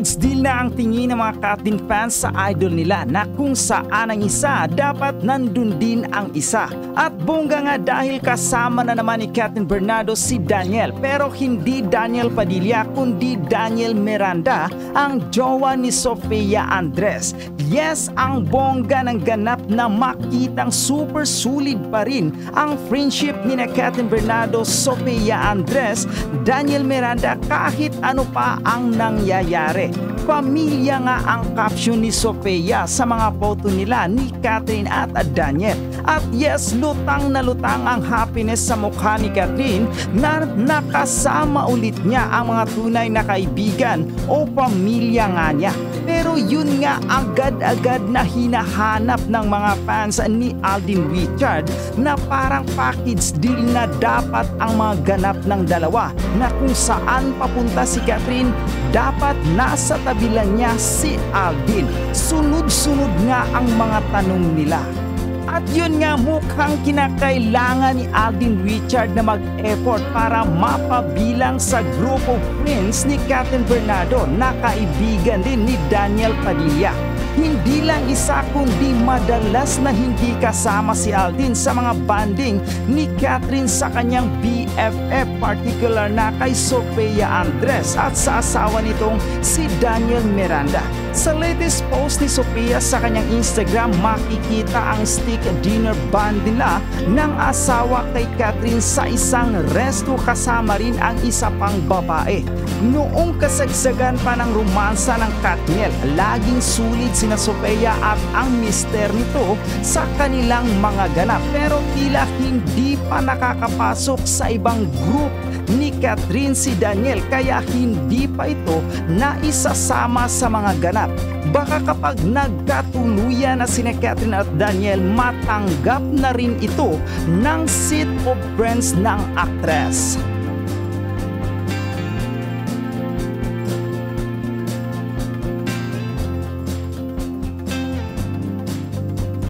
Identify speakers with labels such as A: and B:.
A: Package deal na ang tingin ng mga Katrin fans sa idol nila na kung saan ang isa, dapat nandun din ang isa. At bongga nga dahil kasama na naman ni Katrin Bernardo si Daniel, pero hindi Daniel Padilla kundi Daniel Miranda ang jowa ni Sofia Andres. Yes, ang bongga ng ganap na makitang super sulit pa rin ang friendship ni na Katrin Bernardo, Sofia Andres, Daniel Miranda kahit ano pa ang nangyayari. Pamilya nga ang caption ni Sofia sa mga photo nila ni Katrin at Daniel. At yes, lutang na lutang ang happiness sa mukha ni Katrin na nakasama ulit niya ang mga tunay na kaibigan o pamilya nga niya. Pero yun nga agad-agad na hinahanap ng mga fans ni Alden Richard na parang package deal na dapat ang mga ganap ng dalawa, na kung saan papunta si Katrin dapat nasa tabi lang niya si Alden. Sunod-sunod nga ang mga tanong nila. At yun nga, mukhang kinakailangan ni Alden Richard na mag-effort para mapabilang sa group of friends ni Katrin Bernardo na kaibigan din ni Daniel Padilla. Hindi lang isa kundi madalas na hindi kasama si Alden sa mga banding ni Katrin sa kanyang BFF, particular na kay Sofia Andres at sa asawa nitong si Daniel Miranda. Sa latest post ni Sofia sa kanyang Instagram, makikita ang stick dinner band nila ng asawa kay Katrin sa isang resto kasama rin ang isa pang babae. Noong kasagsagan pa ng romansa ng Katniel, laging sulit sina Sofia at ang mister nito sa kanilang mga ganap, pero tila hindi pa nakakapasok sa ibang group ni Katrin si Daniel, kaya hindi pa ito naisasama sa mga ganap. Baka kapag nagkatuluyan na sina Katrin at Daniel, matanggap na rin ito ng seat of friends ng actress.